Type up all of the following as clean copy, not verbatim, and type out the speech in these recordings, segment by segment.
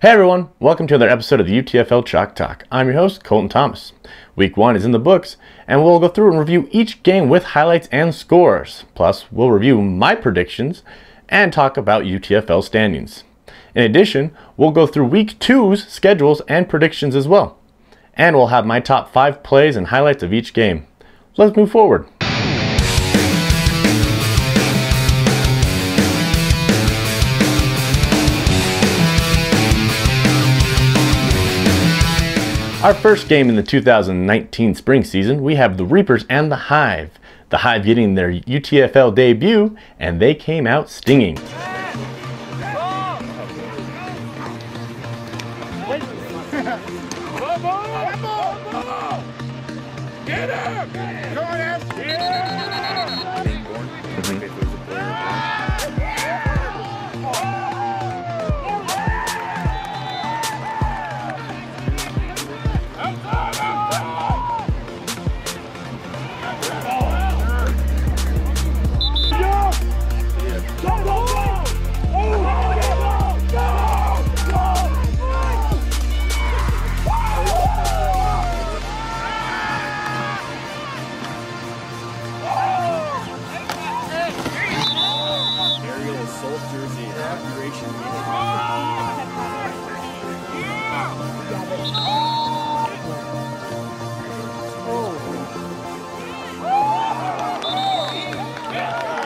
Hey everyone, welcome to another episode of the UTFL Chalk Talk. I'm your host, Colton Thomas. Week 1 is in the books, and we'll go through and review each game with highlights and scores. Plus, we'll review my predictions and talk about UTFL standings. In addition, we'll go through Week 2's schedules and predictions as well. And we'll have my top 5 plays and highlights of each game. Let's move forward. Our first game in the 2019 spring season, we have the Reapers and the Hive. The Hive getting their UTFL debut, and they came out stinging.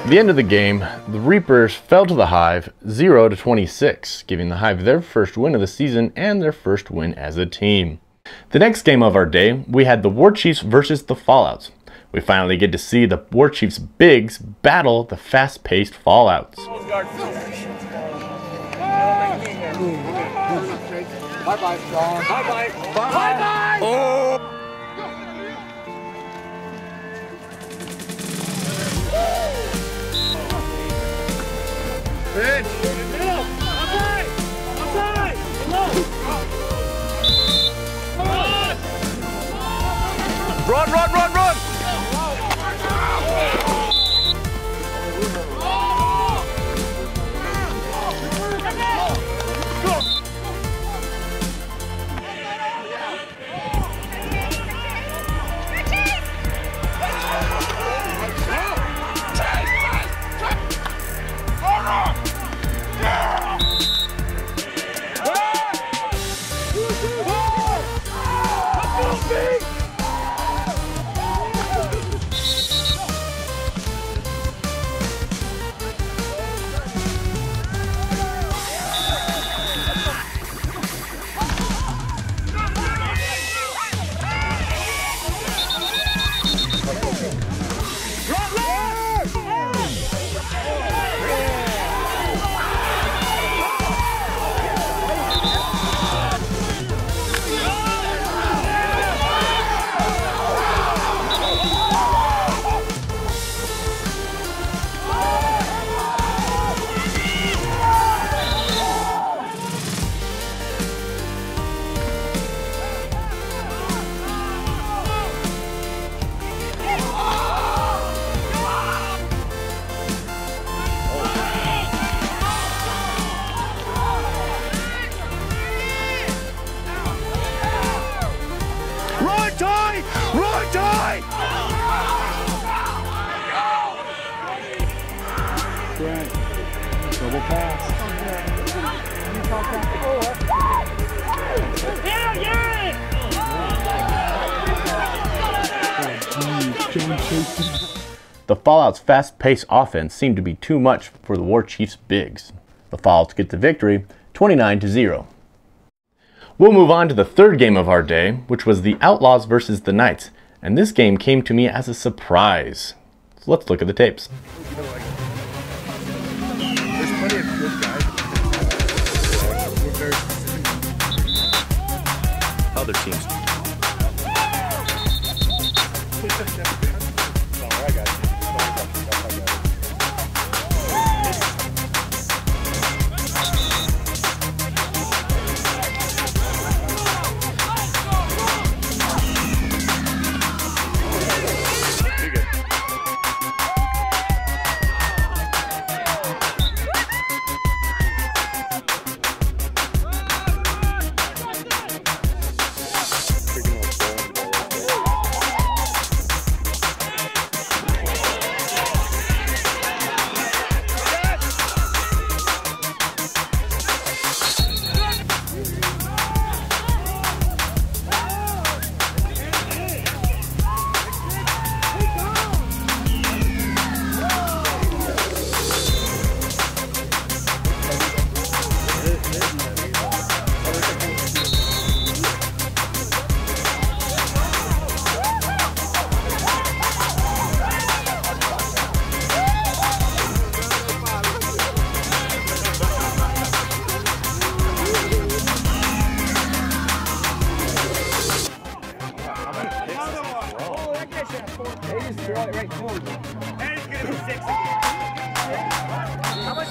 At the end of the game, the Reapers fell to the Hive 0-26, giving the Hive their first win of the season and their first win as a team. The next game of our day, we had the War Chiefs versus the Fallouts. We finally get to see the War Chiefs bigs battle the fast-paced Fallouts. Bye-bye, Sean. Bye-bye. Bye-bye. Oh! Pitch. Middle. Outside. Outside. Low. Run, run, run, run. Double pass. The Fallout's fast-paced offense seemed to be too much for the War Chiefs bigs. The Fallouts get the victory 29-0. We'll move on to the third game of our day, which was the Outlaws versus the Knights, and this game came to me as a surprise. So let's look at the tapes. There's plenty of good guys. We're very specific. Other teams.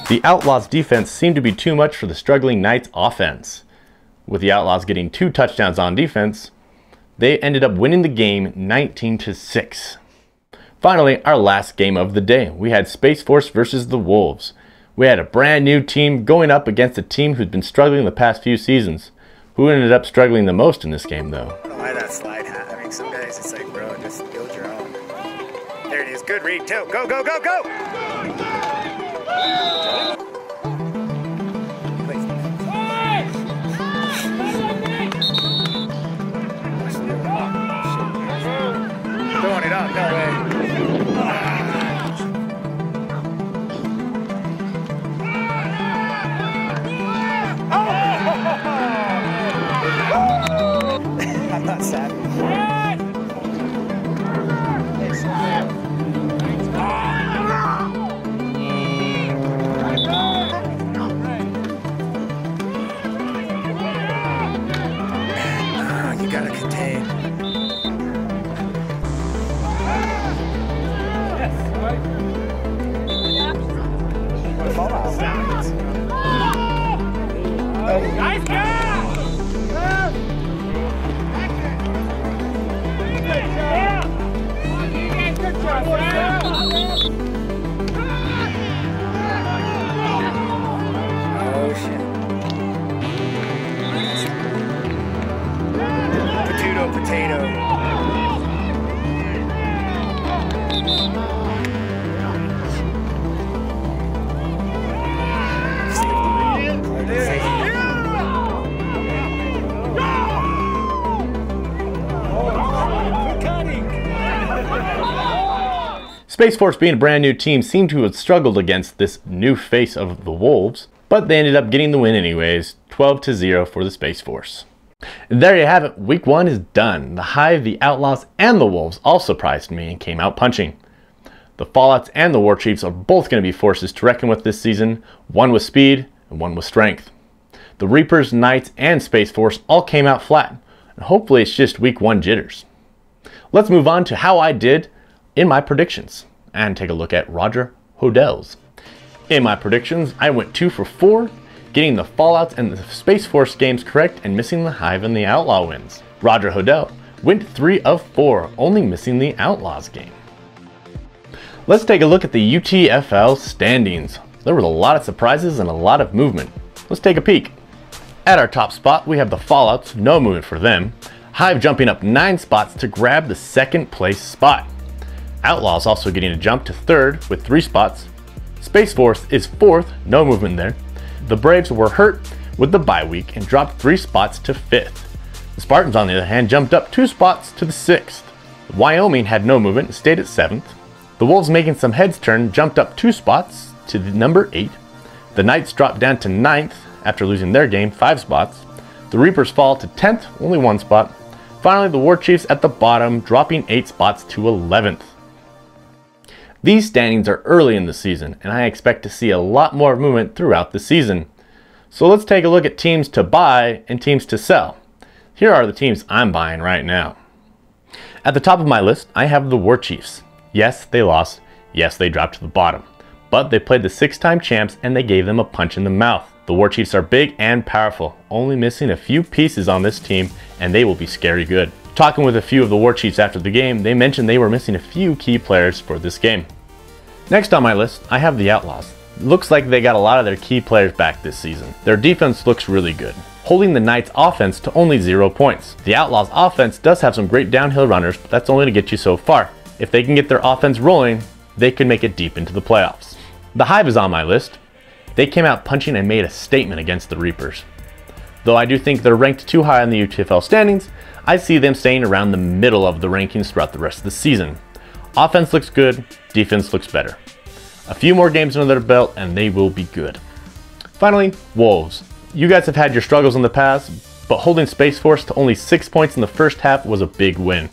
The Outlaws' defense seemed to be too much for the struggling Knights' offense. With the Outlaws getting 2 touchdowns on defense, they ended up winning the game 19-6. Finally, our last game of the day, we had Space Force versus the Wolves. We had a brand new team going up against a team who's been struggling the past few seasons. Who ended up struggling the most in this game, though? I don't know why that slide hat. I mean, some guys, it's like, bro, just build your own. There it is. Good read, too. Go, go, go, go! Throwing it up, no way. I'm not sad. You gotta contain. Nice catch! Oh shit. Potato, potato. Space Force, being a brand new team, seemed to have struggled against this new face of the Wolves, but they ended up getting the win anyways, 12-0 for the Space Force. And there you have it, week 1 is done. The Hive, the Outlaws, and the Wolves all surprised me and came out punching. The Fallouts and the War Chiefs are both going to be forces to reckon with this season, one with speed and one with strength. The Reapers, Knights, and Space Force all came out flat, and hopefully it's just week 1 jitters. Let's move on to how I did in my predictions and take a look at Roger Hodell's. In my predictions, I went 2 for 4, getting the Fallouts and the Space Force games correct and missing the Hive and the Outlaw wins. Roger Hodell went 3 of 4, only missing the Outlaws game. Let's take a look at the UTFL standings. There was a lot of surprises and a lot of movement. Let's take a peek. At our top spot, we have the Fallouts, no movement for them. Hive jumping up 9 spots to grab the 2nd place spot. Outlaws also getting a jump to 3rd with 3 spots. Space Force is 4th, no movement there. The Braves were hurt with the bye week and dropped 3 spots to 5th. The Spartans, on the other hand, jumped up 2 spots to the 6th. Wyoming had no movement and stayed at 7th. The Wolves, making some heads turn, jumped up 2 spots to the number 8. The Knights dropped down to 9th after losing their game 5 spots. The Reapers fall to 10th, only 1 spot. Finally, the War Chiefs at the bottom, dropping 8 spots to 11th. These standings are early in the season, and I expect to see a lot more movement throughout the season. So let's take a look at teams to buy and teams to sell. Here are the teams I'm buying right now. At the top of my list, I have the War Chiefs. Yes, they lost. Yes, they dropped to the bottom. But they played the 6-time champs and they gave them a punch in the mouth. The War Chiefs are big and powerful, only missing a few pieces on this team, and they will be scary good. Talking with a few of the War Chiefs after the game, they mentioned they were missing a few key players for this game. Next on my list, I have the Outlaws. Looks like they got a lot of their key players back this season. Their defense looks really good, holding the Knights' offense to only 0 points. The Outlaws' offense does have some great downhill runners, but that's only to get you so far. If they can get their offense rolling, they could make it deep into the playoffs. The Hive is on my list. They came out punching and made a statement against the Reapers. Though I do think they're ranked too high on the UTFL standings, I see them staying around the middle of the rankings throughout the rest of the season. Offense looks good, defense looks better. A few more games under their belt and they will be good. Finally, Wolves. You guys have had your struggles in the past, but holding Space Force to only 6 points in the first half was a big win.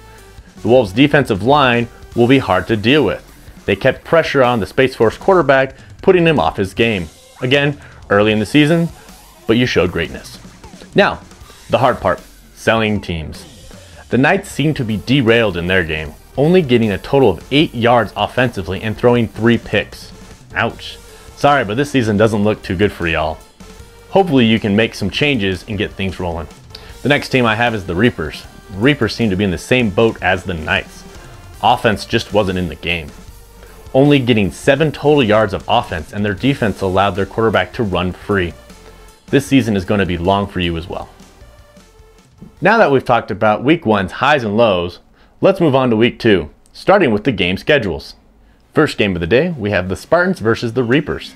The Wolves' defensive line will be hard to deal with. They kept pressure on the Space Force quarterback, putting him off his game. Again, early in the season, but you showed greatness. Now, the hard part, selling teams. The Knights seem to be derailed in their game. only getting a total of 8 yards offensively and throwing 3 picks. Ouch. Sorry, but this season doesn't look too good for y'all. Hopefully you can make some changes and get things rolling. The next team I have is the Reapers. The Reapers seem to be in the same boat as the Knights. Offense just wasn't in the game. Only getting 7 total yards of offense, and their defense allowed their quarterback to run free. This season is going to be long for you as well. Now that we've talked about Week 1's highs and lows, let's move on to Week 2, starting with the game schedules. First game of the day, we have the Spartans versus the Reapers.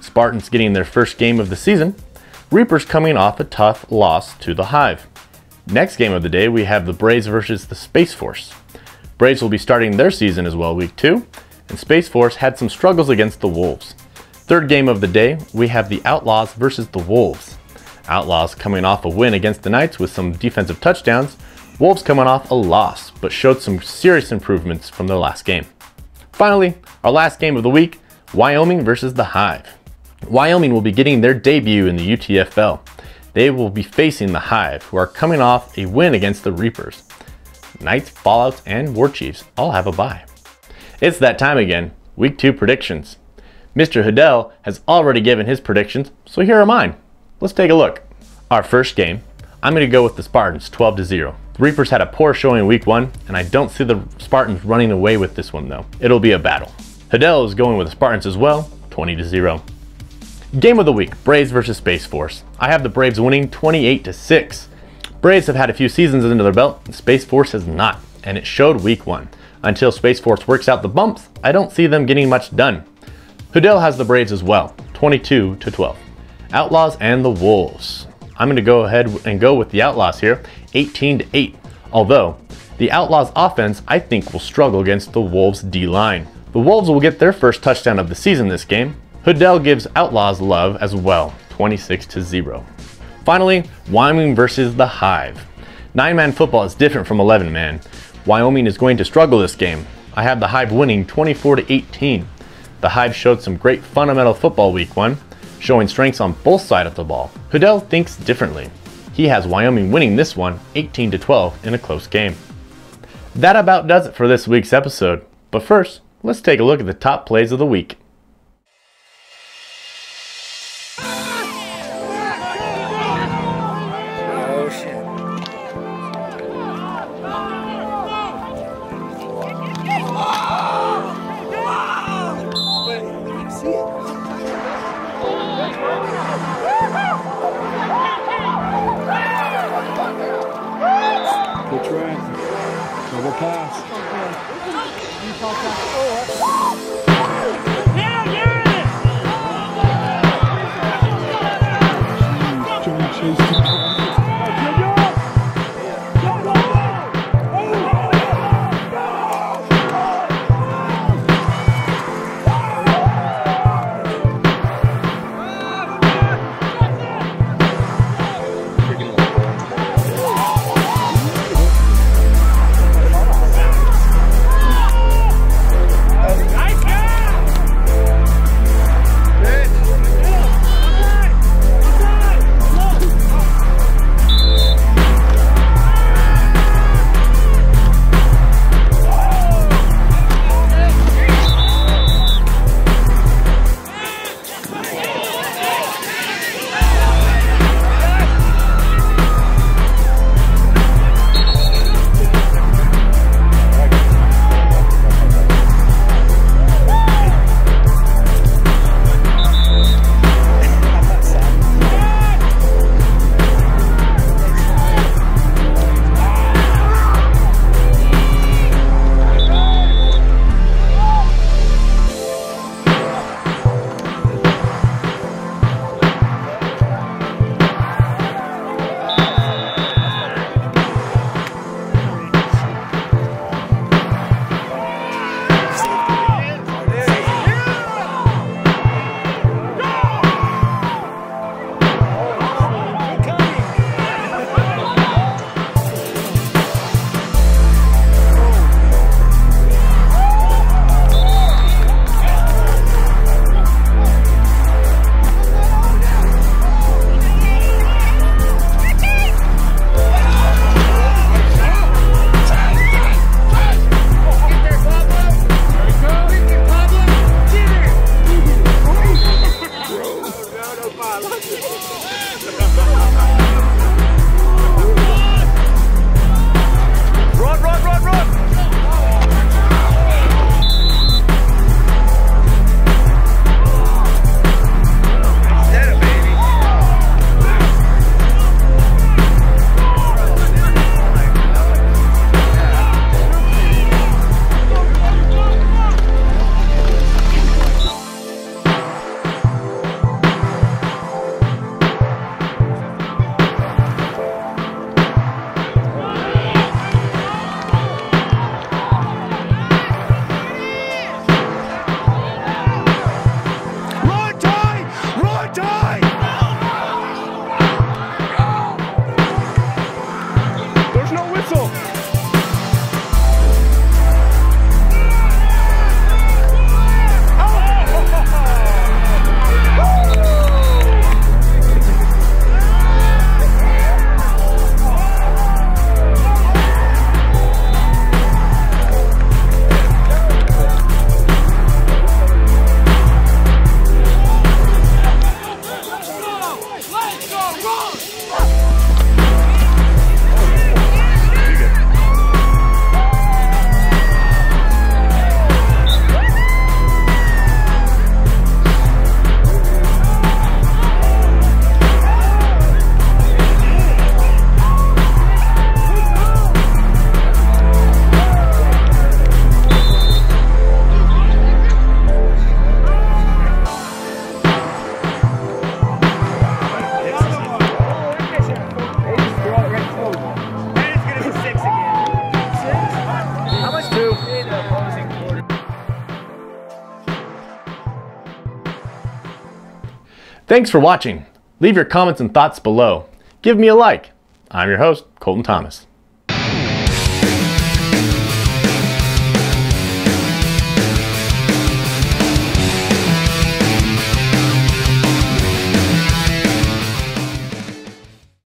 Spartans getting their first game of the season, Reapers coming off a tough loss to the Hive. Next game of the day, we have the Braves versus the Space Force. Braves will be starting their season as well, Week 2, and Space Force had some struggles against the Wolves. Third game of the day, we have the Outlaws versus the Wolves. Outlaws coming off a win against the Knights with some defensive touchdowns. Wolves coming off a loss, but showed some serious improvements from their last game. Finally, our last game of the week, Wyoming versus the Hive. Wyoming will be getting their debut in the UTFL. They will be facing the Hive, who are coming off a win against the Reapers. Knights, Fallouts, and War Chiefs all have a bye. It's that time again, Week 2 predictions. Mr. Hudell has already given his predictions, so here are mine. Let's take a look. Our first game, I'm going to go with the Spartans 12-0. The Reapers had a poor showing in Week 1, and I don't see the Spartans running away with this one though. It'll be a battle. Hudell is going with the Spartans as well, 20-0. Game of the week, Braves versus Space Force. I have the Braves winning 28-6. Braves have had a few seasons under their belt, and Space Force has not, and it showed Week 1. Until Space Force works out the bumps, I don't see them getting much done. Hudell has the Braves as well, 22-12. Outlaws and the Wolves. I'm going to go ahead and go with the Outlaws here, 18-8. Although, the Outlaws offense I think will struggle against the Wolves D-line. The Wolves will get their first touchdown of the season this game. Hudell gives Outlaws love as well, 26-0. Finally, Wyoming versus the Hive. 9-man football is different from 11-man. Wyoming is going to struggle this game. I have the Hive winning 24-18. The Hive showed some great fundamental football Week 1, showing strengths on both sides of the ball. Hudell thinks differently. He has Wyoming winning this one 18-12 in a close game. That about does it for this week's episode. But first, let's take a look at the top plays of the week. Oh shit. Good try. Double pass. Thanks for watching. Leave your comments and thoughts below. Give me a like. I'm your host, Colton Thomas.